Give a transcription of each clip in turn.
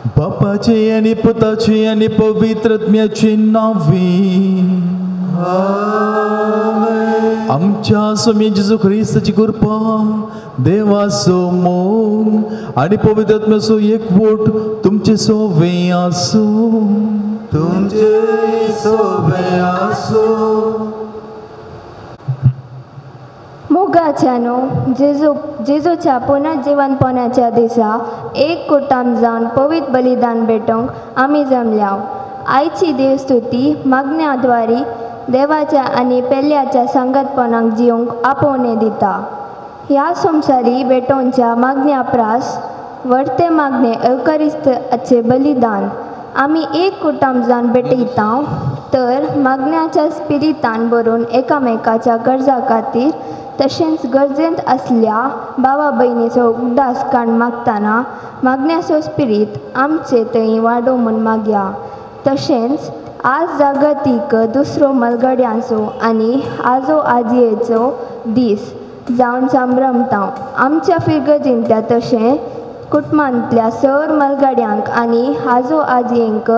बापाचे आणि पुताचे आणि पवित्रत्म्याचे नावी आमच्या स्वामी जेजू ख्रिस्ताची कृपा देवाचो मोग आणि पवित्रत्म्याचो एकवट तुमचे सोबे आसो तुमचे सोबे आसो मोगाच्यानो जेजूच्या पुनर्जीवनपणाच्या दिसा एक कुटुंब जावन पवित्र बलिदान भेटोवंक आमी जमल्या. आयची देवस्तुती मागण्याद्वारे देवाच्या आनी पेल्याच्या संगतपणाक जिवंक आपोवणे दिता. ह्या संवसारी भेटोवच्या मागण्या प्रास वर्ते मागणे एवकारिस्ताचे बलिदान आमी एक कुटुंब जावन भेटयता तर मागण्याच्या स्पिरितान भरून एकामेकाच्या गरजा खातीर तशेंच गरजेंत असल्या भावा भयणीचो उगडास काण मागतना मागण्याचो स्पिरीत आमचे थंय वाडो म्हूण मागया. तशेंच आज जागतीक दुसरो मलगड्यांचो आनी आजो आजयेचो दीस जावन संभ्रमता. आमच्या फिरगजींतल्या तशें कुटुंबांतल्या सर मलगड्यांक आनी आजो आजयेंक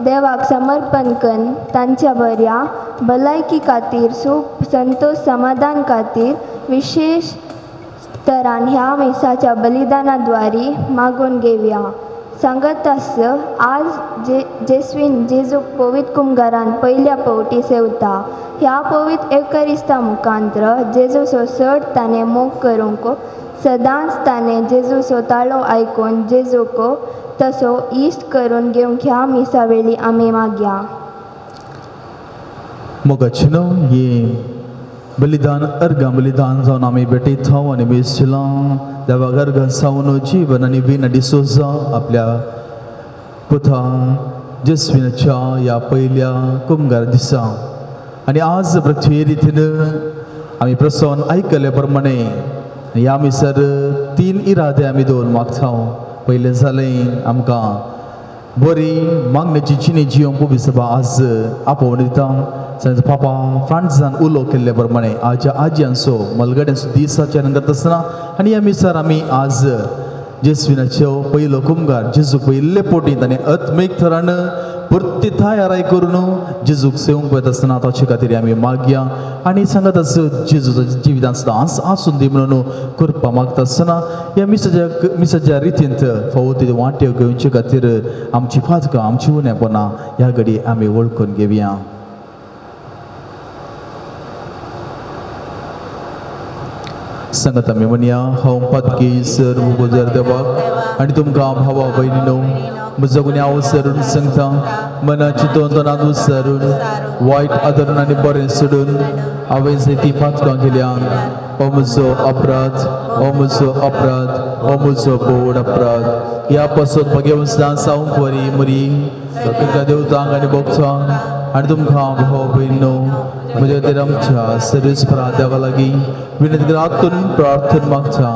देवाक समर्पण करून तांच्या बऱ्या भलायकी खातीर सूख संतोष समाधान खातीर विशेष तरान ह्या मिसाच्या बलिदानाद्वारे मागून घेवया. सांगतास आज जेसवीन जेजूक पवित्र कुंभारान पयल्या फावटी सेवता. ह्या पवित्र एवकारिस्ता मुखांत्र जेजूचो चड ताणें मोग करूंक सदांच ताणें जेजूचो ताळो आयकून जेजूक तसो इश्ट करून घेवंक ह्या मिसा वेळी आमी मागया. मोगाचिनो ये बलिदान अर्घ बलिदान जावन आमी भेटयता आनी बेसला देवाक अर्घ सावन जीवन आनी विना डिसोजा आपल्या पुता जेसवीनाच्या ह्या पयल्या कुंभार दिसा आनी आज पृथ्वी रितीन आमी प्रसवन आयकले प्रमाणे ह्या मिसार 3 इरादे आमी दवरून मागता. पयलें जालें आमकां बरी मागण्याची चिनी जिवंक पवित्र सभा आज आपोवण दिता. पापा फ्रांसान उलो केल्ले प्रमाणे आजच्या आजयांचो मलगड्यांचो दिसाच्या करता आसतना आनी ह्या मिसार आमी आज जेसवीनाच्यो पयलो कुंभार जेजूक पयले पोटी ताणें आत्मीक थरान परती तयाराय करून जेजूक सेवंक वयता आसतना ताचे खातीर आमी मागया. आनी सांगत आस जेजूच्या जिवितांत सुद्दां आसून दी म्हणून करपा मागता आसतना ह्या मिसाच्या रितींत फावो वांट्यो घेवचे खातीर आमची फातकां आमची उणेपणां ह्या घडी आमी वळखून घेवया. सांगत आमी म्हणया हांव पातकी सर्व गोजर देवाक आनी तुमकां भावा भयणीनो म्हजो गुन्यांव विसरून सांगता. मनाची तोंडांत विसरून वायट आदरून आनी बरें सोडून हांवें ती पातकां केल्यान हो म्हजो अपराध हो म्हजो अपराध हो म्हजो बोड अपराध. ह्या पासून मागे सावंक वरी मरी तुमकां देवतांक आनी भोगतांक आनी तुमकां भाव भयणीनो म्हज्या खातीर आमच्या सर्वेस्परा देवा लागीं विनंती हातून प्रार्थना मागता.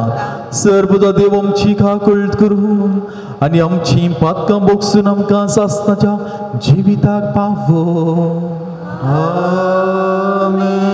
सर्वदा देव आमची काकूळट करून आनी आमची पातकां भोगसून आमकां सासणाच्या जिविताक पावो. आमेन.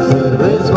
Serves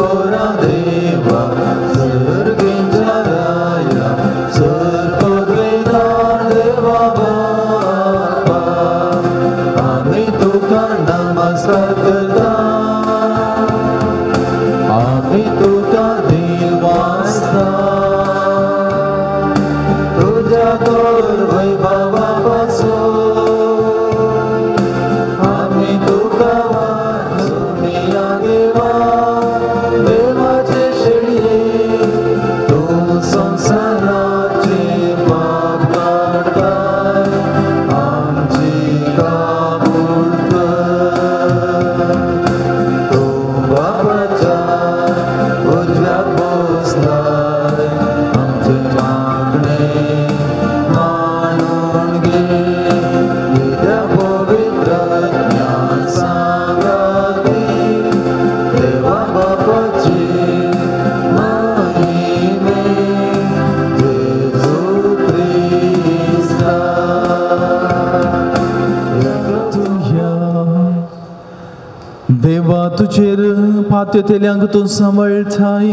तेल्यांक तूं सांबाळताय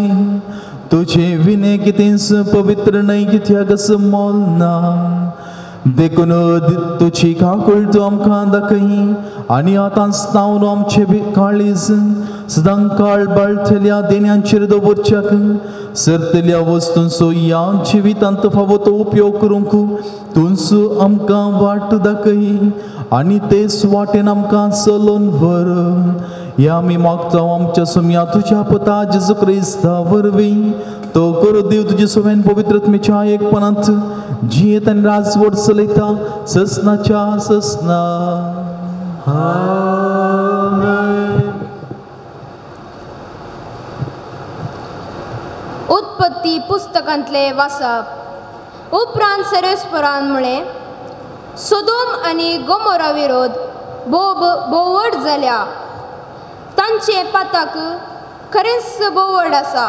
तुझे विने कितेंच पवित्र नाही कित्याकच मोल ना देखून तुझी काकूळ तूं आमकां दाखय आनी आतां स्नावन आमचे काळीज सदां काळ बाळथल्या देण्यांचेर दवरच्याक सरतल्या वस्तूंचो या जिवितांत फावो तो उपयोग करूंक तूंच आमकां वाट दाखय आनी तेच वाटेन आमकां चलोवन व्हर या आमी मागता आमच्या सुम्या तुज्या पुता जेजू क्रिस्ता वरवीं तो करू देव तुजे सगळ्यान पवित्रत्मेच्या एकपणांत जियेत आनी राजवट चलयता ससनाच्या ससना आमेन. उत्पत्ती पुस्तकांतले वाचप उपरांत सर्वेस्परान म्हळें सोदोम आनी गोमोरा विरोध बोवड जाल्या तांचे पाताक खरेंच बोवड आसा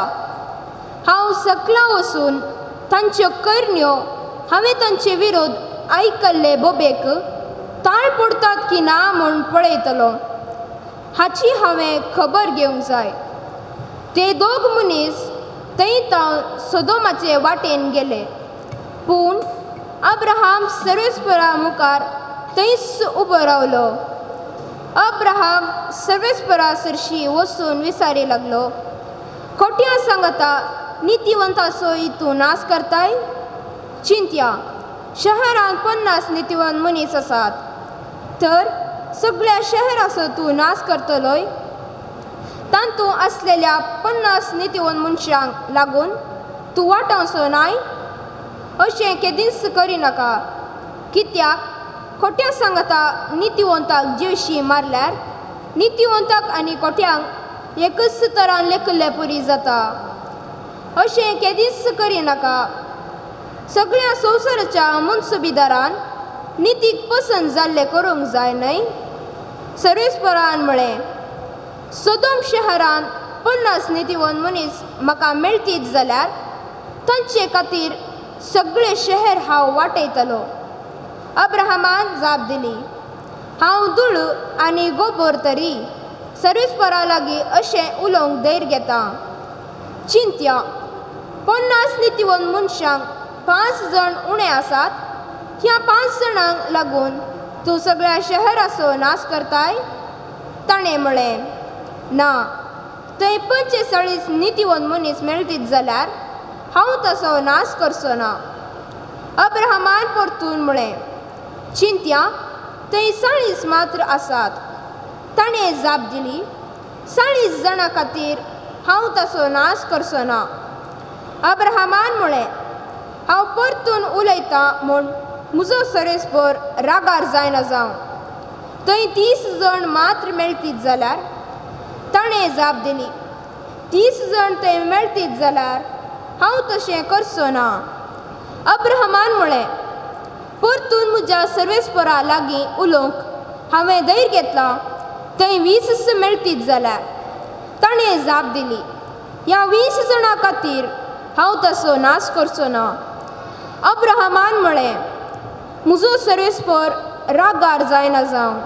हांव सकला वचून तांच्यो करण्यो हांवें तांचे विरोध आयकल्ले बोबेक ताळ पडटात की ना म्हूण पळयतलो हाची हांवें खबर घेवंक जाय. ते दोग मनीस थंय सोदोमाचे वाटेन गेले पूण अब्राहाम सर्वेस्परा मुखार थंयच उबो रावलो. अब्राहाम सर्वेस्परा सरशी वचून विचारी लागलो खोट्या सांगता नितिवंताचो तूं नाश करताय. चिंत्या शहरांत 50 नितिवंत मनीस आसात तर सगळ्या शहराचो तूं नाश करतलोय. तांतूं आसलेल्या 50 नितिवंत मनशांक लागून तूं वाटावचो नाय. अशें केदींच करिनाका कित्याक खोट्या सांगता नितिवंताक जीवशी मारल्यार नितिवंताक आनी खोट्यांक एकच तरान लेखले पुरी जाता. अशें केदींच करिनाका. सगळ्या संवसाराच्या मनसुबीदारान नितीक पसंत जाल्ले करूंक जाय न्हय. सर्वेस्परान म्हळें सोदोम शहरांत 50 नितिवंत मनीस म्हाका मेळटीत जाल्यार तांचे खातीर सगळे शहर हांव वाटयतलो. अब्राहामान जाप दिली हांव धूळ आनी गोबर तरी सर्वेस्परा लागीं अशें उलोवंक धैर्य घेता. चिंत्या 50 नितिवंत मनशांक 5 जण उणे आसात. ह्या 5 जाणांक लागून तूं सगळ्या शहराचो नाश करताय. ताणें म्हळें ना थंय 45 नितिवंत मनीस मेळटीत जाल्यार हांव ताचो नाश करचो ना. अब्राहामान परतून म्हळें चिंत्या थंय 40 मात्र आसात. ताणें जाप दिली 40 जाणां खातीर हांव ताचो नाश करचो ना. अब्राहामान म्हळें हांव परतून उलयतां म्हूण म्हजो सर्वेस्पर रागार जायना जावं. थंय 30 जण मात्र मेळटीत जाल्यार ताणें जाप दिली 30 जण थंय मेळटीत जाल्यार हांव तशें करचो ना. अब्राहामान म्हळें परतून म्हज्या सर्वेस्परा लागीं उलोवंक हांवें धैर्य घेतला. थंय 20 मेळटीत जाल्यार ताणें जाप दिली ह्या 20 जाणां खातीर हांव ताचो नाश करचो ना. अब्राहामान म्हळें म्हजो सर्वेस्पर रागार जायना जावं.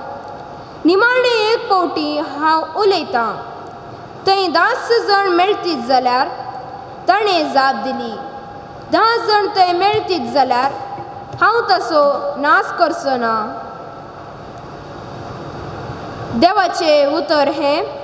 निमाणे एक पावटी हांव उलयतां. थंय 10 जण मेळटीत जाल्यार ताणें जाप दिली 10 जण थंय मेळटीत जाल्यार हांव ताचो नाश करचो ना. देवाचे उतर हें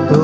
तो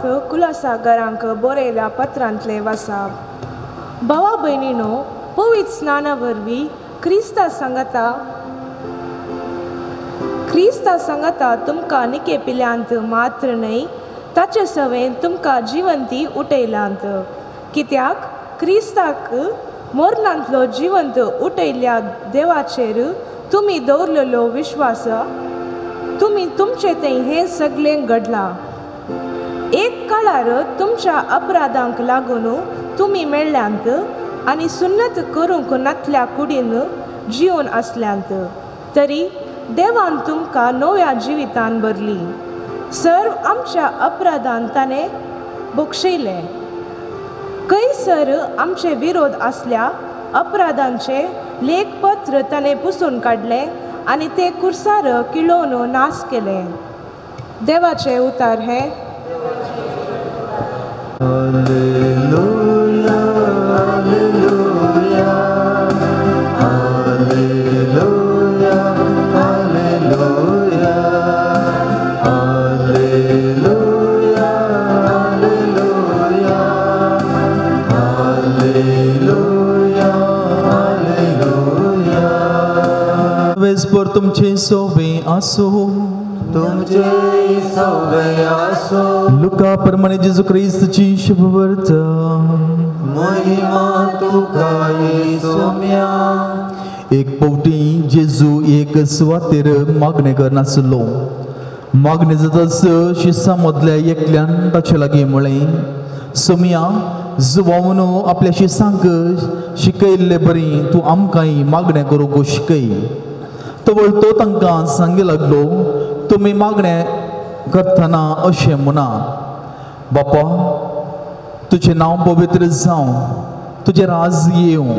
पुस्तकांत कुलसागरांक बरयल्या पत्रांतले वाचप. भावा भयणीनो, पवित्र स्नाना वरवीं क्रिस्ता सांगता तुमकां निकेपिल्यांत मात्र न्हय, ताचे सवेन तुमकां जिवंती उठयल्यांत. कित्याक क्रिस्ताक मोरणांतलो जिवंत उठयल्ल्या देवाचेर तुमी दवरलेलो विश्वास तुमी तुमचे थंय हें सगळें घडलां. एक काळार तुमच्या अपराधांक लागून तुमी मेळ्ळ्यांत आनी सुन्नत करूंक नातल्या कुडीन जिवन आसल्यांत. तरी देवान तुमकां नव्या जिवितान भरली. सर्व आमच्या अपराधान ताणें बक्षयले. खंयसर आमचे विरोध आसल्या अपराधांचे लेखपत्र ताणें पुसून काडले आनी ते कुर्सार किळोवन नाश केले. देवाचे उतार हे. Hallelujah, hallelujah, hallelujah, hallelujah, hallelujah, hallelujah, hallelujah, hallelujah. Vez por तुमचे सोबे आसो, तुमचे सोबे आसो. लुका प्रमाणे जेजू ख्रिस्ताची शुभवार्ता. महिमा तुका येसुम्या. एक पावटी जेजू एक सुवातेर मागणे करनासलो. मागणे जाताच शिसा मदल्या एकल्यान ताचे लागीं म्हळें, सोम्या, जुवावन आपल्या शिसांक शिकयल्ले बरी तूं आमकांय मागणे करूंक शिकय. तवळ तो तांकां सांगूंक लागलो, तुमी मागणे करतना अशें म्हणा, बापा, तुजें नांव पवित्र जावं, तुजें राज येवं,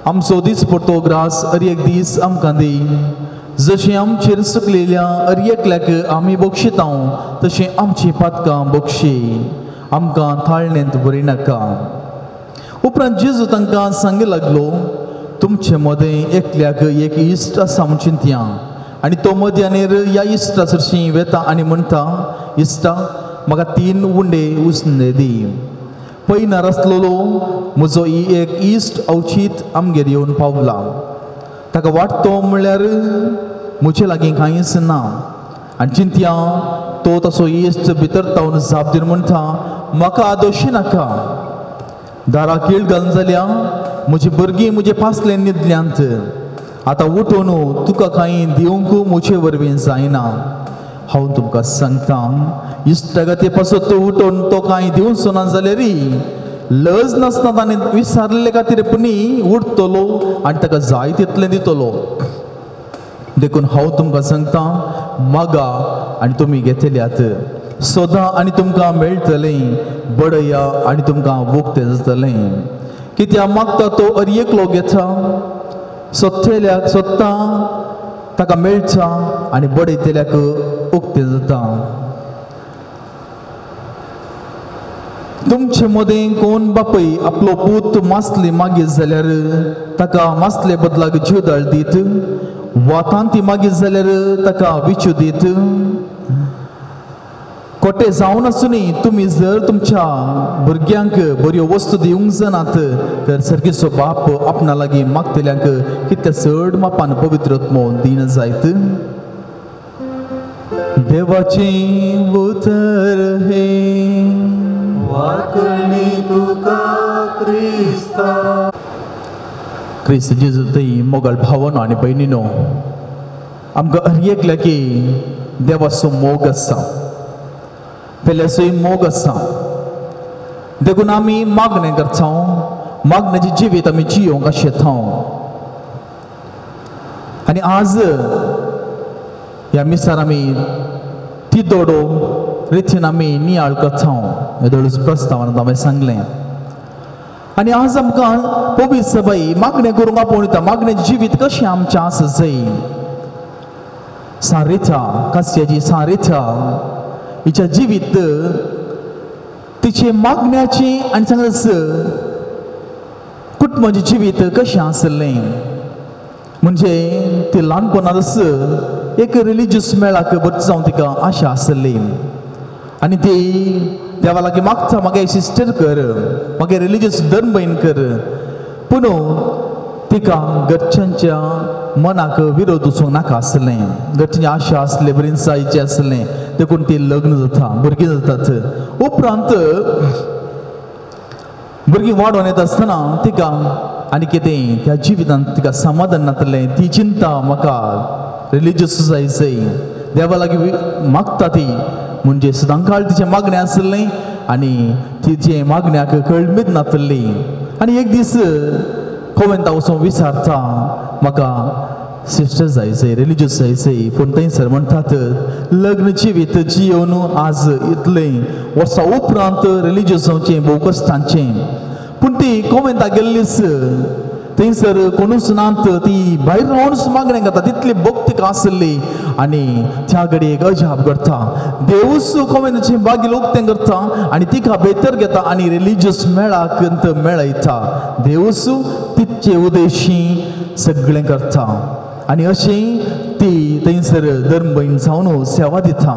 आमचो दिसपडटो ग्रास हर एक दीस आमकां दी. जशें आमचेर सुकलेल्या हर एकल्याक आमी बक्षिता तशें आमचीं पातकां बक्षय, आमकां थाळणेंत भरी नाका. उपरांत जेजू तांकां सांगूंक लागलो, तुमचे मदें एकल्याक एक इश्ट आसा म्हूण चिंतया आनी तो मद्यानेर ह्या इश्टा चडशीं वेता आनी म्हणटा, इश्टा, म्हाका 3 उंडे उसने दी. पयनार आसलेलो म्हजो एक इश्ट अवचीत आमगेर येवन पावला. ताका वाटतो म्हणल्यार म्हजे लागीं कांयच ना. आनी चिंतया, तो तसो इश्ट भितर तावन जाप दिवन म्हणटा, म्हाका आदोशी नाका. दारा कीळ घालून जाल्या म्हजी भुरगीं म्हजे पासले न्हिदल्यांत. आतां उठून तुका कांय दिवंक म्हजे वरवीं जायना. हांव तुमकां सांगता, इश्टाक ते पासत उठून तो कांय दिवचो ना जाल्यार लज नासता ताणें विचारले खातीर पुनी उठतलो आनी ताका जाय तितलें दितलो. देखून हांव तुमकां सांगता, मागा आनी तुमी घेतल्यात, सोदा आनी तुमकां मेळटलें, बडया आनी तुमकां उक्तें जातलें. कित्याक मागता तो हर एकलो घेता, सोदतेल्याक सोदता ताका मेळटा आनी बडयतेल्याक उक्तें जाता. तुमचे मदें कोण बापय आपलो पूत मासली मागीत जाल्यार ताका मासले बदलाक ज्योदाळ दीत, वा तांती मागीत जाल्यार ताका विचू दीत. कोटे जावन आसुनी तुमी जर तुमच्या भुरग्यांक बऱ्यो वस्तू दिवंक जाणात तर सर्गेचो बाप आपणा लागीं मागतल्यांक कितल्या चड मापान पवित्र आत्मो दीन जायत. देवाचें उतर हे. वाकणी तुका क्रिस्ता. क्रिस्त जेजू थंय मोगाळ भावनो आनी भयणीनो, आमकां हर एकल्याकी देवाचो मोग आसा, पेल्याचोय मोग आसा. देखून आमी मागणें करता, मागण्याचें जिवीत आमी जियोंक शेता. आनी आज ह्या मिसार आमी ती दोडो रितीन आमी नियाळ करता. हेदोळूच प्रस्तावान हांवें सांगलें. आनी आज आमकां पवित्र सभाई मागणें करूंक आपणता, मागण्याचें जिवीत कशें आमचें आसा जाय. सारिता कास्याची सारिता हिच्या जिवीत तिचे मागण्याची आनी सांगस कुटुंबाचें जिवीत कशें आसलें. म्हणजे ती ल्हानपणांत एक रिलिजियस मेळाक भरती जावन तिका आशा आसली. आनी ती देवा लागीं मागता म्हागे सिस्टर कर म्हागे रिलीजियस धर्म भयण कर पूण तिका घरच्यांच्या मनाक विरोध वचूंक नाका आसलें घरच्यांची आशा आसले बरी जायचे आसलें देखून ती लग्न जाता भुरगीं जातात उपरांत भुरगीं वाडोवन येता आसतना तिका आनी कितें त्या जिवितांत तिका समाधान नातलें ती चिंता म्हाका रिलीजियस जायचें देवा लागीं मागता ती म्हणजे सदांकाळ तिचें मागणें आसलें आनी तिचे मागण्याक कळमीत नातली आनी एक दीस कोवेंता वचून विचारता म्हाका सिस्टर जायचें रिलीजियस जायचें पूण थंयसर म्हणटात लग्न जिवीत जियोवन आज इतलें वर्सां उपरांत रिलीजियस जावचें भोव कश्टांचें पूण ती कोवेंता गेल्लीच थंयसर कोणूच नात ती भायर रावनूच मागणें करता तितली भक्ती आसली आनी त्या घडयेक अजाप करता देवूच कोवेंताचें बागील उक्तें करता आनी तिका भितर घेता आनी रिलीजियस मेळाक मेळयता देवूच तिचे उद्देशी सगळें करता आनी अशें ती थंयसर धर्म भयण जावन सेवा दिता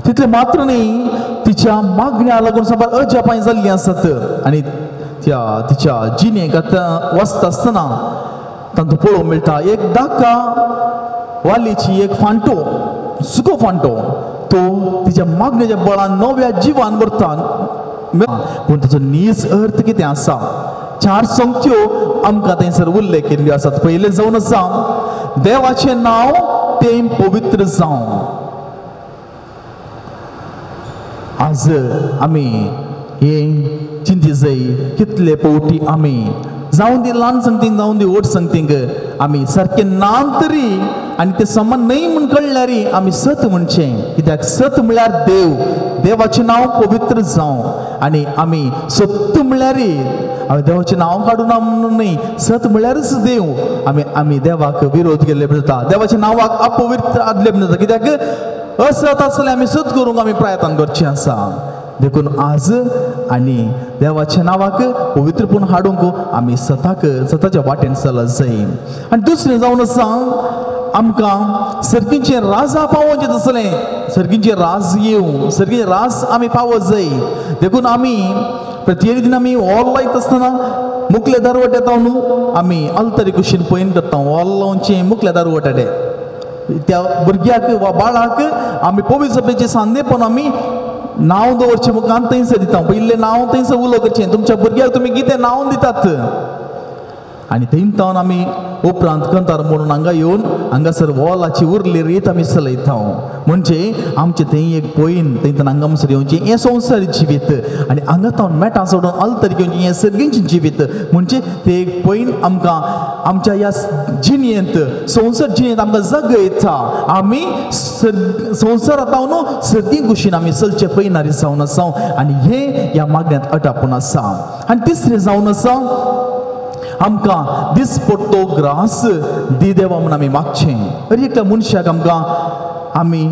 तितलें मात्र न्ही तिच्या मागण्या लागून साबार अजापाय जाल्लीं आसात आनी त्या तिच्या जिणेक आतां वचता आसतना तांकां पळोवंक मेळटा एक धाका वालीची एक फांटो सुको फांटो तो तिच्या मागणेच्या बळान नव्या जिवान भरता पूण ताचो नीज अर्थ कितें आसा 4 संख्यो आमकां थंयसर उल्लेख केल्ल्यो आसात पयलें जावन आसा देवाचें नांव तें पवित्र जावं आज आमी हे चिंती जाय कितले पावटी आमी जावं दी ल्हान संगतींक जावं दी व्हड संगतींक आमी सारकें नांव तरी आनी तें समान न्हय म्हूण कळल्यार आमी सत म्हणचें कित्याक सत म्हळ्यार देव देवाचें नांव पवित्र जावं आनी आमी सत्य म्हळ्यार हांवें देवाचें नांव काडूना म्हणून न्हय सत म्हळ्यारच देव आमी देवाक विरोध केल्ले जाता देवाच्या नांवाक अपवित्र आदले जाता कित्याक असत आसलें आमी सत करूंक आमी प्रयत्न करचें आसा देखून आज आनी देवाच्या नांवाक पवित्रपण हाडूंक आमी सताच्या वाटेन चलत जाय आनी दुसरें जावन आसा आमकां सर्गीचें राजा पावोवचें आसलें सर्गीचें राज येवं सर्गीचें राज आमी पावत जाय देखून आमी प्रत्येक दिन आमी हॉल लायत आसतना मुखले दारवट येता न्हू आमी अल्तरी कुशीन पयन करता हॉल लावचें मुखले दारवट येते त्या भुरग्याक वा बाळाक आमी पवित्र सभेचें सांदेपण आमी नांव दवरचें मुखार थंयसर दिता पयलें नांव थंयसर उलो करचें तुमच्या भुरग्याक तुमी कितें नांव दितात आनी थंयतावन आमी उपरांत कंतार म्हणून हांगा येवन हांगासर वॉलाची उरली रीत आमी चलयता म्हणजे आमचें थंय एक पयन थंयतन हांगा म्हणसर येवचें हें संवसारी जिवीत आनी हांगा तावन मेटां सोडून अल्तरी घेवचें हें सर्गीचें जिवीत म्हणजे तें एक पयन आमकां आमच्या ह्या जिणेंत संवसार जिणेंत आमकां जगयता आमी संवसारांत न्हू सर्गी कुशीन आमी चलचे पयनारी जावन आसा आनी हें ह्या मागण्यांत अटापून आसा आनी तिसरें जावन आसा आमकां दिसपट्टो ग्रास दी देवा म्हूण आमी मागचें अरे एकल्या मनशाक आमकां आमी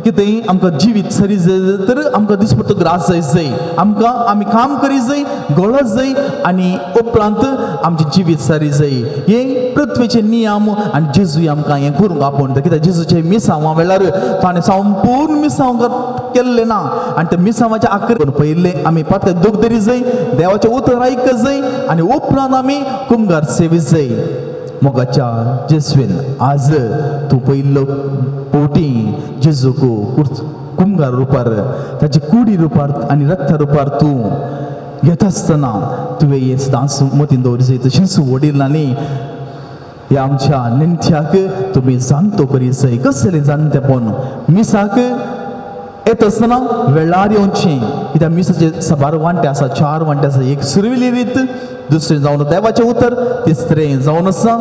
कितेंय आमकां जिवीत सरी जाय तर आमकां दिसपट्टो ग्रास जाय आमकां आमी काम करी जाय गळत जाय आनी उपरांत आमचें जिवीत सारी जाय हे पृथ्वीचे नियम आनी जेजूय आमकां हें करूंक आपणता कित्याक जेजूचे मिसांवा वेळार ताणें संपूर्ण मिसांव केल्लें ना आनी त्या मिसांवाच्या आकर पयलें आमी पातळ दूख धरी जाय देवाचें उतर आयकत जाय आनी उपरांत आमी कुंभार सेवीत जाय मोगाच्या जेसवेन आज तूं पयलो पोटी जेजूक कुंभार रुपार ताची कुडी रुपार आनी रक्ता रुपार तूं घेता आसतना तुवें हें सदांच मतीन दवरी जाय तशेंच वडीलांनी ह्या आमच्या नेणथ्याक तुमी जाणतो करी जाय कसलें जाणटेपण मिसाक येता आसतना वेळार येवचें कित्याक मिसाचे साबार वांटे आसा 4 वांटे आसा एक सुरविली रीत दुसरें जावन देवाचें उतर तिसरें जावन आसा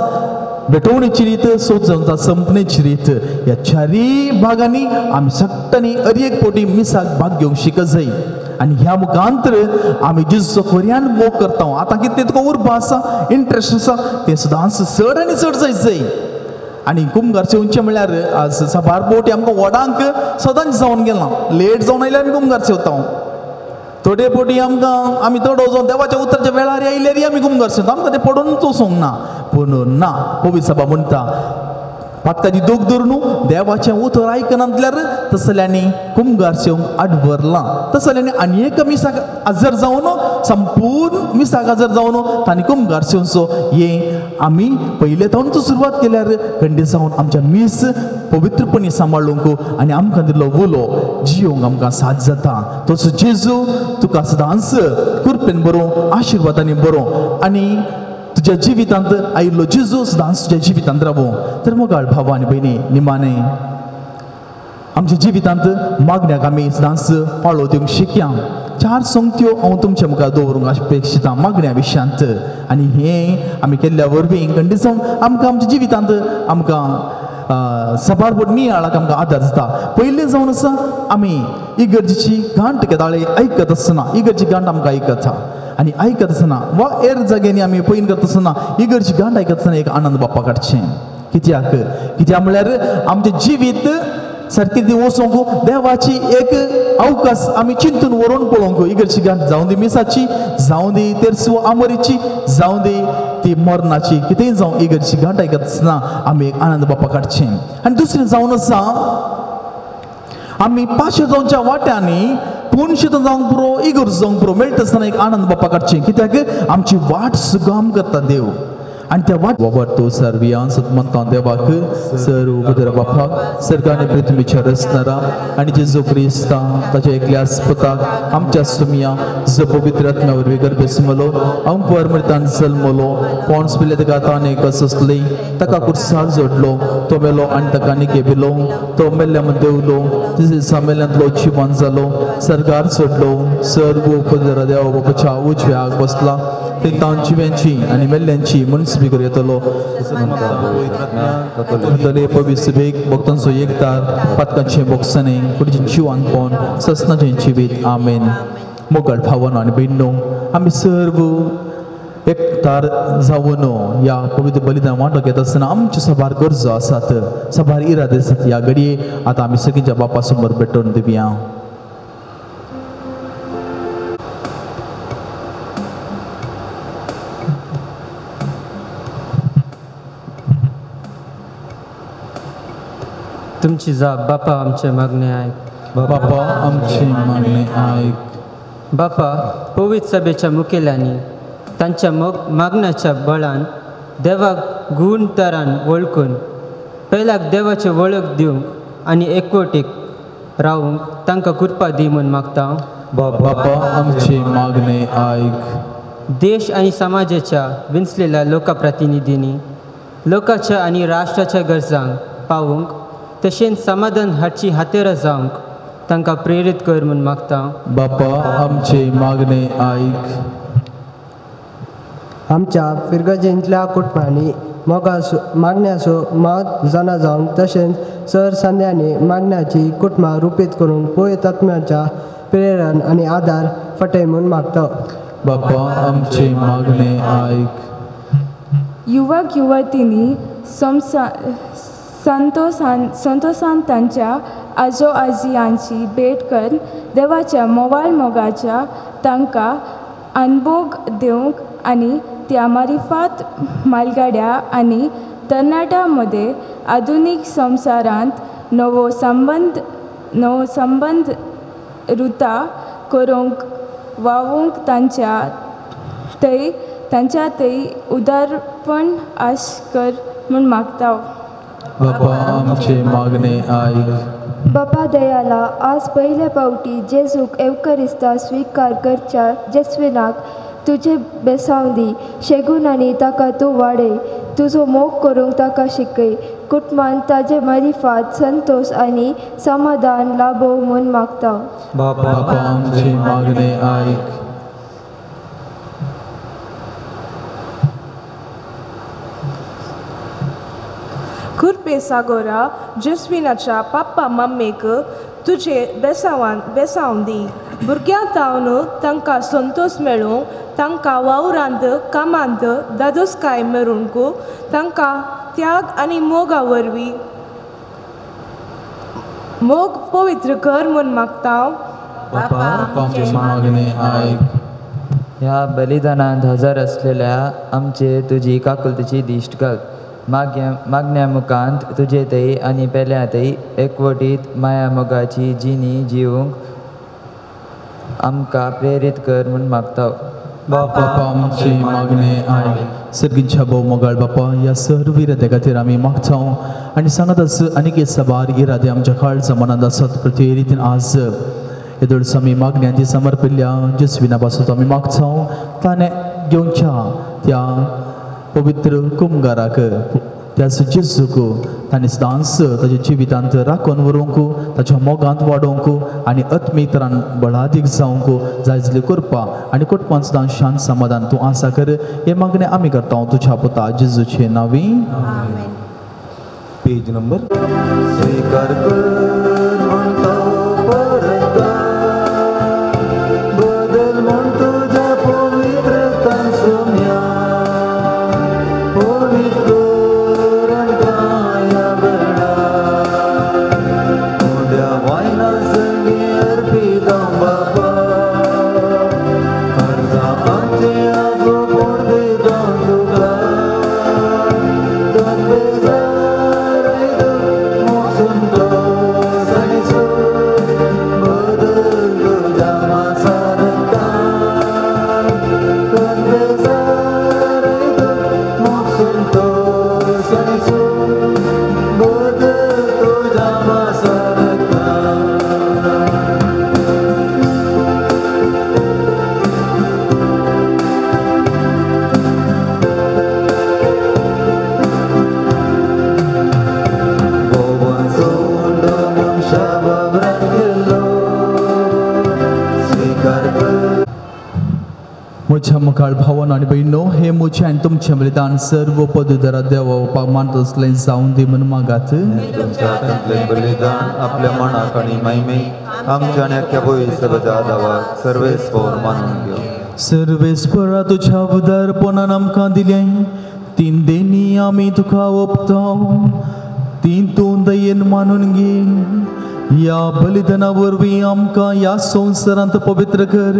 भेटवणेची रीत चवथ जावन आसा संपणेची रीत ह्या 4 भागांनी आमी सगळ्यांनी एक पोटी मिसाक भाग घेवंक शिकत जाय आनी ह्या मुखांतर आमी जेजूचो खऱ्यान मोग करता आतां कितें तुका उर्बा आसा इंट्रस्ट आसा तें सदांच चड आनी चड जाय आनी कुंभार सेवचें म्हळ्यार आज साबार पोटी आमकां वडांक सदांच जावन गेलां लेट जावन आयल्यार आमी कुंभार सेवता थोडे पोटी आमकां आमी चड वचोन देवाच्या उतरच्या वेळार आयल्यार आमी कुंभार सेवता आमकां तें पडोवनूच वचोंक ना पूण ना पवित्र सभा म्हणटा पातकाची दोग धरून देवाचें उतर आयकनातल्यार तसल्यांनी कुमगार शेवंक आडवरलां तसल्यांनी आनी एक मिसाक हजर जावन संपूर्ण मिसाक हजर जावन तांणी कुमगार शेवंचो हे आमी पयले तावन सुरवात केल्यार खंडीत जावन आमच्या मीस पवित्रपणी सांबाळूंक आनी आमकां दिल्लो उलो जियोंक आमकां साथ जाता तसो जेजू तुका सदांच कृपेन बरो आशिर्वादांनी बरो आनी तुज्या जिवितांत आयिल्लो जेजू सदांच तुज्या जिवितांत रावो तर मोगाळ भावा आनी भयणी निमाणे आमच्या जिवितांत मागण्याक आमी सदांच पाळो दिवंक शिकया 4 संगत्यो हांव तुमच्या मुखार दवरूंक अपेक्षिता मागण्या विशयांत आनी हे आमी केल्ल्या वरवीं खंडीत जावन आमकां आमच्या जिवितांत आमकां सबारबोट नियाळाक आमकां आदार जाता पयलें जावन आसा आमी इगर्जेची गांठ केदाळे आयकत आसतना इगर्जी गांठ आमकां आयकता आनी आयकत आसतना वा हेर जाग्यांनी आमी पयन करता आसतना इगर्जी गांठ आयकत आसतना एक आनंद बाप्पा काडचें कित्याक म्हळ्यार आमचें जिवीत सारकी ती वचोंक देवाची एक अवकाश आमी चिंतून व्हरून पळोवंक इगर्जी गांठ जावं दी मिसाची जावं दी तेरसो आमोरीची जावं दी ती मरणाची कितेंय जावं इगर्जी गांठ आयकत आसतना आमी एक आनंद बाप्पा काडचें आनी दुसरें जावन आसा आमी 500 जावच्या वाट्यांनी 200 जावंक पुरो इगर्ज जावंक पुरो मेळटा आसतना एक आनंद बाप्पा काडचें कित्याक आमची वाट सुगाम करता देव आनी त्या वाट वावरतो सर्वियां सतमंतां देवाक सर्व बदर बापाक सर्गाने पृथ्वीच्या रचणारा आनी जेजू क्रिस्ता ताच्या एकल्याच पुताक आमच्या सुमिया जो पवित्र आत्म्या वरवीं गर्भेसमलो अंकुर मृतान जल्मलो पोंस पिले ताका ताणे कससली ताका कुर्सार जोडलो तो मेलो आनी ताका निकेबिलो तो मेल्ल्या देवलो तिजे सामेल्यांतलो जिवन जालो सर्गार सोडलो सर्व पवित्र देवा बापाच्या उजव्याक बसला ते जिव्यांची आनी मेल्ल्यांची मनस बिगर येतलो पवित्र भेक भक्तांचो एकतार पातकांचे बोगसणे फुडचें जिवान पोवन ससनाचें जिवीत आमेन मोगाळ भावनो आनी भयणो आमी सर्व एकतार जावन या पवित्र बलिदान वांटो घेता आसतना आमचे सभार गरजो आसात सभार इरादे आसात ह्या घडये आतां आमी सगळ्यांच्या बापा समोर भेटोवन दिवया तुमची जाप बापा आमचे मागणे आयक बापा आमचे मागणे आयक बापा पवित्र सभेच्या मुखेल्यांनी तांच्या मागण्याच्या बळान देवाक गुण तरान वळखून पयल्याक देवाचे वळख दिवंक आनी एकवटीक रावूंक तांकां कृपा दी म्हूण मागता बापा आमचे मागणे आयक देश आनी समाजाच्या विंचलेल्या लोकप्रतिनिधींनी लोकांच्या आनी राष्ट्राच्या गरजांक पावूंक तशेंच समाधान हाडची हातेरां जावंक तांकां प्रेरीत कर म्हूण मागता बापा आमचे मागणे आयक आमच्या फिरगजेंतल्या कुटुंबांनी मागण्याचो मात जाणा जावन तशेंच सर संध्यांनी मागण्याची कुटुंबां रुपीत करून पवित्र आत्म्याच्या प्रेरण आनी आदार फटय म्हूण मागता बापा आमचे मागणे आयक युवक युवतींनी संतोषान तांच्या आजो आजियांची भेट कर देवाच्या मोगाच्या तांकां अनुभोग दिवंक आनी त्या मारिफात मालगाड्या आनी तरणाट्यां मदें आधुनीक संवसारांत नवो संबंध रुता करूंक वावूंक तांच्या थंय उदारपण आश कर म्हूण मागता बापा आमचे मागणे आयक बापा दयाला आज पयले फावटी जेजूक एवकरिस्ता स्वीकार करच्या जेस्विनाक तुजे बेसावंदी शेगून आनी ताका तूं वाडय तुजो मोग करूंक ताका शिकय कुटुंबान ताजे मरिफात संतोष आनी समाधान लाभो म्हूण मागता बापा आमचे मागणे आयक खुरपे सागोरा जेस्विनाच्या पाप्पा मम्मेक तुजे बेसावन दी भुरग्यां तावन तांकां संतोष मेळूंक तांकां वावरांत कामांत दादोसकाय मेळूंक तांकां त्याग आनी मोगा वरवीं मोग पवित्र कर म्हूण मागता बापा आमचे मागणे आयक ह्या बलिदानांत हजर असलेल्या आमचे तुजी काकुलतेची दिश्ट घाल मागण्या मुखांत तुजे थंय आनी पेल्या थंय एकवटीत माया मोगाची जिणी जिवंक आमकां प्रेरीत कर म्हूण मागता. बापा आमचे मागणे आय सर्गींच्या भोव मोगाळ बापा ह्या सर्व इराद्या खातीर आमी मागता आनी सांगत आस आनीक एक साबार इरादे आमच्या काळजा मनांत आसात प्रते रितीन आज येदोळस आमी मागण्या ती समर्पिल्ल्या जेसविना पासत आमी मागता ताणें घेवच्या त्या पवित्र कुमगाराक त्या जेजूक ताणें सदांच ताच्या जिवितांत राखून व्हरूंक ताच्या मोगांत वाडोवंक आनी आत्मीतरान बळादीक जावंक जाय जाल्यार करपा आनी कुटुंबांत सदां शांत समाधान तूं आसा कर हे मागणें आमी करता तुज्या पुता जेजूचे नांवी. पेज नंबर स्वीकार कर म्हणतो परत बदल म्हण तुझ्या पवित्रतान सोम्या पवित्र रंगाया बेडा मोड्या वायना संगी अर्पीत बापा कर्जा आमचे आजो पडदे जावन तुका म्हज्या मुखार भावन आनी भयणो हे म्हजें आनी तुमचें बलिदान सर्व पदुदारा देवा मानत असलें जावं दी म्हूण मागात. तुमच्या हातांतलें बलिदान आपल्या मनाक आनी महिमेक आमच्या आनी आख्या सगळ्या दावाक सर्वेस्पर मानून घेव. सर्वेस्परा तुज्या उदारपणान आमकां दिलें तीन देणी आमी तुका ओपता तीन तूं दयेन मानून घे. या बलिदाना वरवीं आमकां ह्या संवसारांत पवित्र कर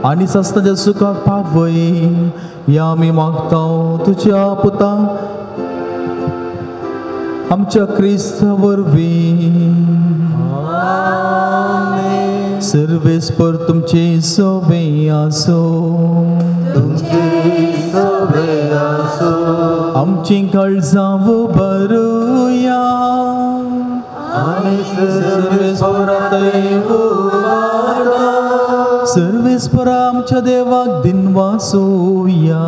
आनी सस्ताच्या सुखाक पावय या आमी मागता तुज्या पुता आमच्या क्रिस्ता वरवीं. सर्वेस्पर तुमचे सोबे आसो आमची काळजां भरुया सर्वेस्परा आमच्या देवाक दिन वासोया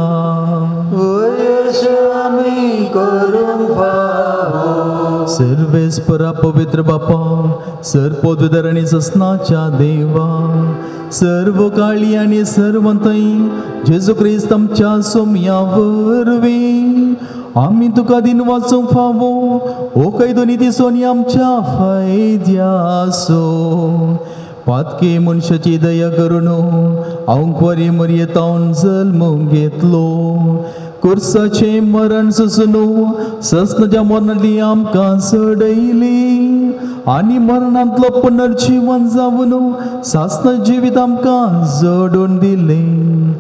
सर्वेस्परा पवित्र बापा सर पदुदारणी ससनाच्या देवा सर्व काळी आनी सर्वंतय जेजू क्रिस्त आमच्या सोम्या वरवीं आमी तुका दिन वाचूंक फावो ओ कैदोनी दिसोनी आमच्या फायद्यासो पातके मनशाची दया करून हांव बरी मर्यादावन जल्म घेतलो कुर्साचे मरण सोसून ससनाच्या मरणांतली आमकां सडयली आनी मरणांतलो पुनर्जीवन जावन सासना जिवीत आमकां जोडून दिलें.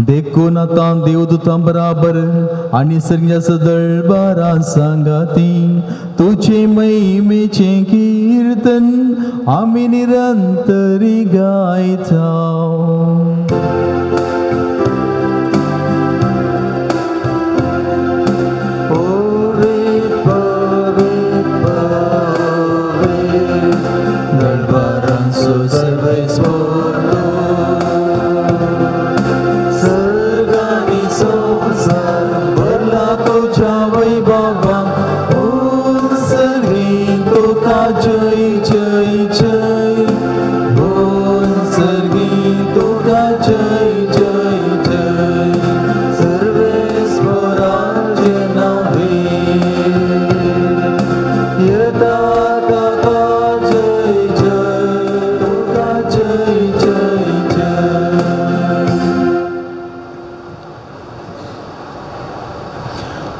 देखून आतां देवदूतां बराबर आनी सर्गीच्या दळबारा सांगाती तुजे महिमेचें कीर्तन आमी निरंतरी गायता.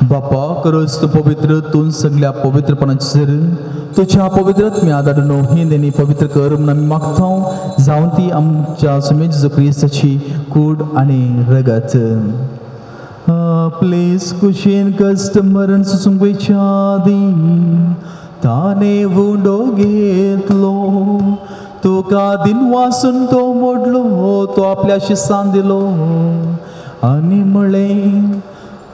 बापा खरोच तूं पवित्र तूं सगळ्या पवित्रपणाचेर तुज्या पवित्रत्म्या धाडून ही देणी पवित्र कर म्हूण आमी मागता जावं ती आमच्या सुमेज क्रिस्ताची कूड आनी रगत. आपलेच कुशीन कष्ट मरण सुसंगीच्या आदी ताने उंडो घेतलो तुका दिन वासून तो मोडलो तो आपल्या शिसान दिलो आणि म्हळे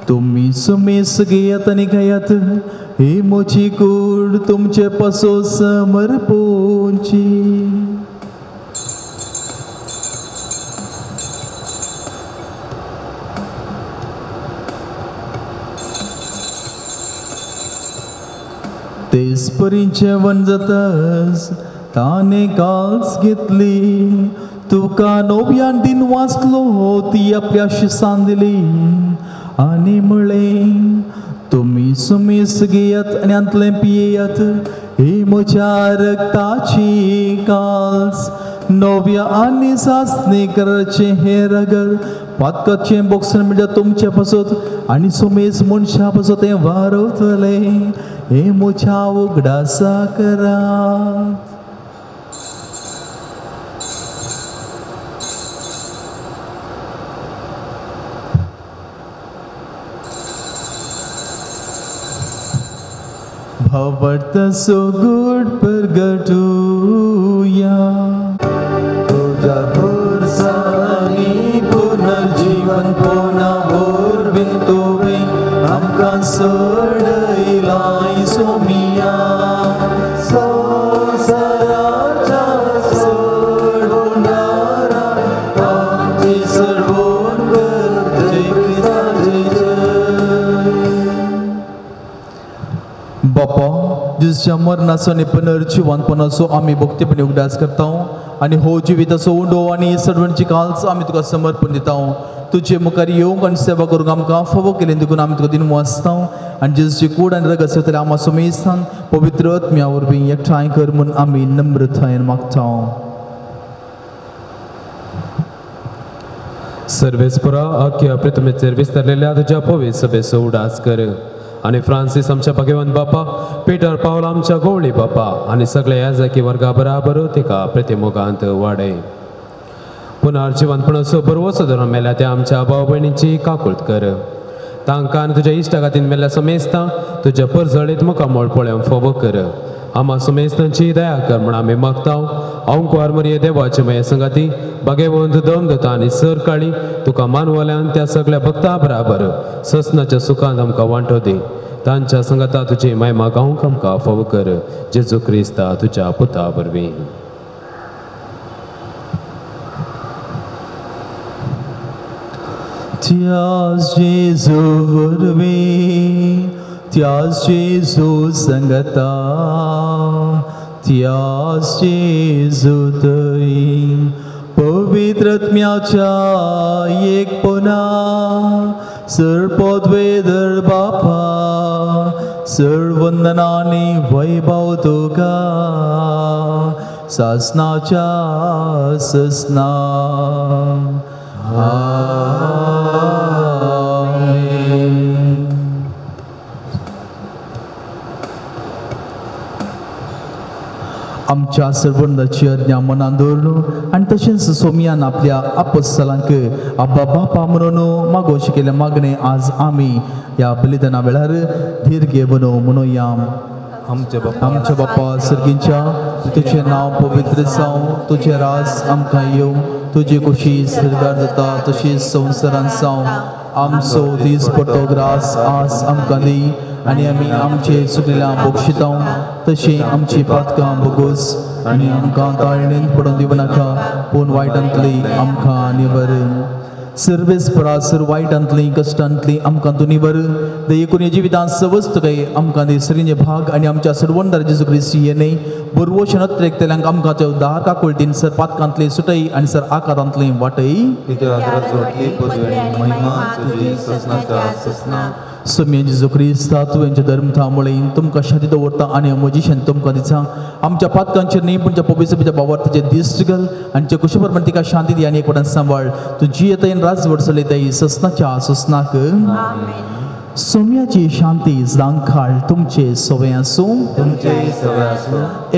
तुम्ही सुमेस घेयात आणि खायात ही मोची कूड तुमचे पसो समर्पोची तेच परीचे वन जातास ताने काल्स घेतली तुका नव्यान दिन वाचलो ती आपल्या शिसान दिली आणि म्हळे तुम्ही सुमेस घेयात आणि अंतले पियेयात ही म्हज्या रक्ताची काल्स नव्या आणि सासणी कराचे हे रगत पातकाचे बोक्सन म्हणजे तुमच्या पासत आणि सुमेस मनशा पासत हे वारवतले हे म्हज्या उगडासा करा भवत सो गुड परगटूया तुझा भरसानी पुनर्जीवन पोना भोर बेतोवे आमकां सोडयलाय सोमिया संवसाराच्या सोडवणारा आमची सर्वोन कर जय क्रिस्ताचे जय बापा जिसच्या मरणाचो आणि पुनर्जीवनपणाचो आम्ही भक्तीपणे उगडास करता आणि हो जिविताचो उंडो आणि सर्वांची काल्स आम्ही तुका समर्पण दिता तुझे मुखार येवंक आणि सेवा करूंक आमकां फावो केले देखून आमी तुका दिन वाचता आणि जिसची कूड आणि रग आसा तरी आमाचो मेस्तान पवित्र आत्म्या वरवीं एकठांय कर म्हूण आमी नम्रतायेन मागता सर्वेस्परा आख्या प्रितमेचेर विस्तारलेल्या तुज्या पवित्र सभेचो उडास कर आणि फ्रांसीस आमच्या भगवान बापा पीटर पावल आमच्या गवळी बापा आणि सगळे याजकी वर्गा बराबर तिका प्रतिमोगांत वाडय पुनर्जीवनपणाचो बरो धरून मेल्या त्या आमच्या भाव भयणीची काकुळट कर तांकां तुज्या इश्टा खातीर मेल्ल्या समेस्तां तुज्या परजळीत मुखामोळ पळोवंक फोव कर आमा समेस्तांची दया कर म्हण आमी मागता हांव आरमरिये देवाचे मये संगाती भगवंत दमदता आनी सर काळी तुका मानवल्यान त्या सगळ्या भक्तां बराबर ससनाच्या सुखांत आमकां वांटो दी तांच्या संगता तुजी महिमा गावंक आमकां फावो कर जेजू क्रिस्ता तुज्या पुता वरवीं त्याच जेजू वरवीं त्याच जेजू संगता त्याच जेजू थंय पवित्र आत्म्याच्या एकपणा सर्वोद्वेदर बापा सर्ववंदनांनी वैभव तुका सासनाच्या ससना आमच्या सर्वांची आज्ञा मनान दवरलो आणि तशेंच सोमियान आपल्या आपोस्तलांक आब्बा बापा म्हणून मागोवचे केले मागणे आज आमी ह्या बलिदाना वेळार धीर बनू म्हणूया आमच्या बापा सर्गींच्या तुझे नाव पवित्र जावं तुझे राज आमकां येवं तुझी खुशी सरकार जाता तशीच संवसारांत जावं आमचो दीस पडटो ग्रास आज आमकां दी आणि आमी आमचे चुकलेल्या बोक्षिता तशी आमची पातकां भोगूस आणि आमकां ताळणेन पडून दिवं नाका पूण वायटांतली आमकां निवर सर्वेस्परा सर वायटांतली कश्टांतली आमकां तूं निवर दयेकून जिवितांत सवस्त काय आमकां दे सरीने भाग आणि आमच्या सर्वंदार जेजू क्रिस्ती येणे बरवोशन एकतेल्यांक आमकां त्यो धा काकुळटीन सर पातकांतली सुटय आणि सर आकारांतली वाटय सोम्य जेजू क्रिस्ता तुवेंच्या धर्मथा मुळे तुमकां शांती दवरता आनी म्हजी शांती तुमकां दिता आमच्या पातकांचेर न्ही पूण पवित्र बाबार तुजे दिश्ट घाल आनी कुशे प्रमाणे तिका शांती दी आनी एकवटान सांबाळ तुजी येतायन राजवट चलयताय ससनाच्या ससनाक सोम्याची शांती जांखाळ तुमचे सवय आसूं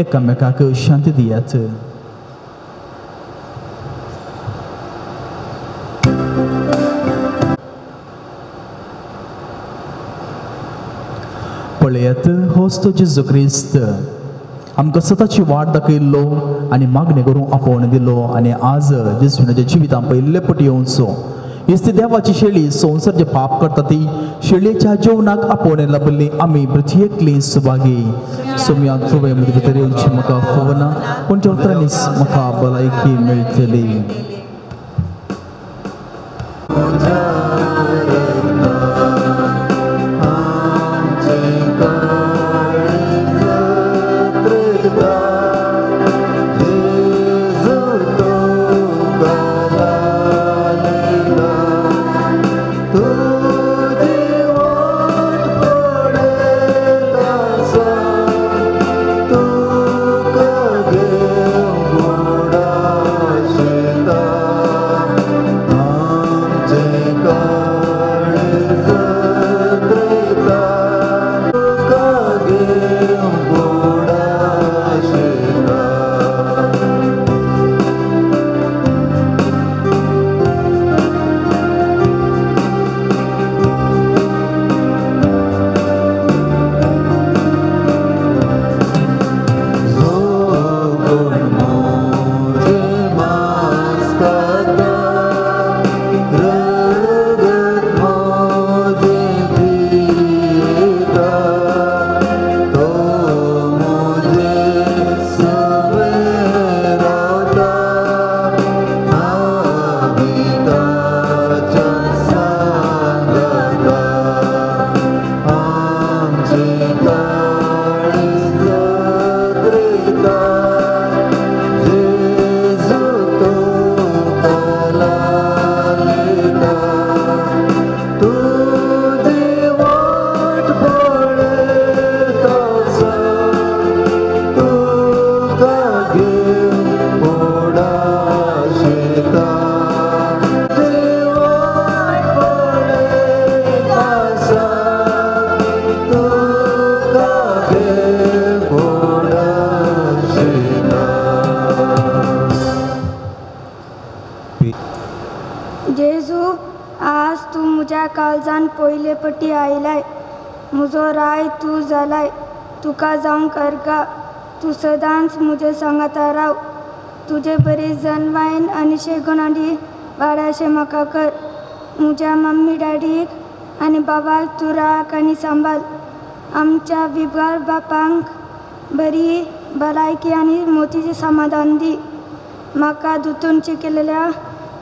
एकामेकाक शांती दियात पळयात होच तो जेजू क्रिस्त आमकां सताची वाट दाखयल्लो आनी मागणी करूंक आपोवन दिलो आनी आज जेजुनाच्या जिवितांत पयले पटी येवचो हीच ती देवाची शेळी संवसार जे पाप करता ती शेळयेच्या जेवणाक आपोवन लाभल्ली आमी प्रत्येकली सुभागी सोम्याक तुवें म्हजे भितर येवची म्हाका फवना पूण त्या उतरांनीच म्हाका भलायकी मेळटली जेजू आज तू म्हज्या काळजान पयले पटी आयलाय म्हजो राय तूं जालाय तुका जावं करगा तूं सदांच म्हजे सांगाता राव तुजे बरी जनवायन आनी शेगोनाडी वाडाशें म्हाका कर म्हज्या मम्मी डॅडीक आनी बाबाक तूं राख आनी सांबाळ आमच्या विबार बापांक बरी भलायकी आनी मोतीचें समाधान दी म्हाका दुतून शिकलेल्या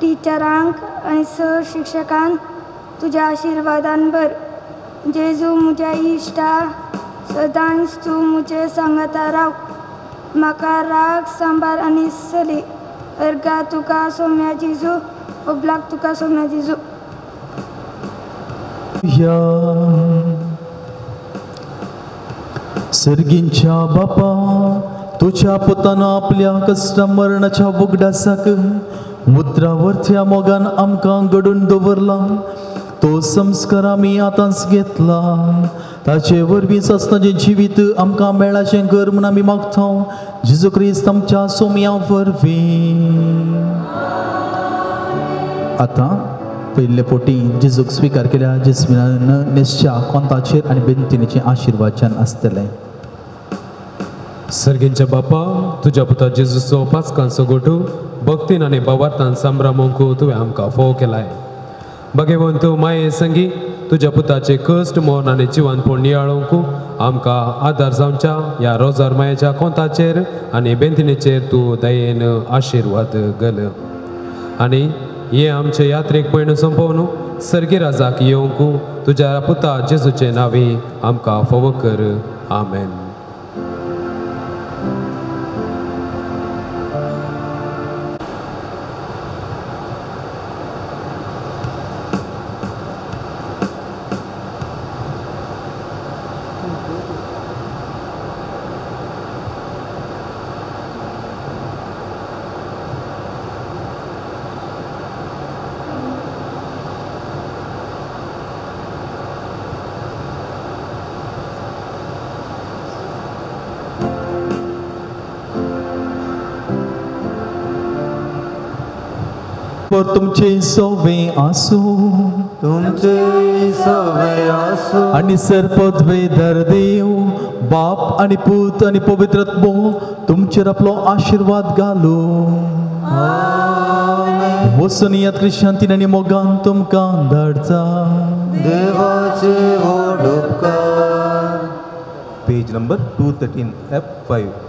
टिचरांक आनी सर शिक्षकांक तुज्या आशिर्वादान भर जेजू म्हज्या इश्टा सदांच तूं म्हजे सांगाता राव म्हाका राग सांबार आनी चली अर्गा तुका सोम्या जेजू ओबलाक तुका सोम्या जेजू सर्गींच्या बापा तुझ्या पुतान आपल्या कष्ट मरणाच्या वगडासाक मुद्रावरच्या मोगान आमकां घडून दवरला तो संस्कार आमी आतांच घेतला ताचे वरवीं आसताचें जिवीत आमकां मेळाचें कर म्हूण आमी मागता जेजू क्रिस्त आमच्या सोम्या वरवीं आतां पयले पोटी जेजूक स्विकार केल्या जेसमिनान नेसच्या कोंताचेर आनी बेंतिणेचें आशिर्वादच्यान आसतलें सर्गींच्या बापा तुज्या पुता जेजूचो पासकांचो गोठू भक्तीन आनी भावार्थान संभ्रमोंक तुवें आमकां फोव केलाय भगवंत माये संगी तुज्या पुताचे कश्ट मोहन आनी जिवनपण नियाळोवंक आमकां आदार जावच्या ह्या रोजार मायेच्या कोंताचेर आनी बेंतिणेचेर तूं दयेन आशिर्वाद घाल आनी हे आमचे यात्रेक पयण संपवन सर्गी राजाक येवंक तुज्या पुता जेजूचे नांवी आमकां फोव कर आमेन पर तुमचे सवे आसो तुमचे सवे आसो आणि सर्पद्वे दर देव बाप आणि पूत आणि पवित्रत्व तुमचेर आपलो आशीर्वाद घालो वसनियात शांतीन आनी मोगान तुमकां धाडता देवाचे व्हड उपकार. Page number 213 F5.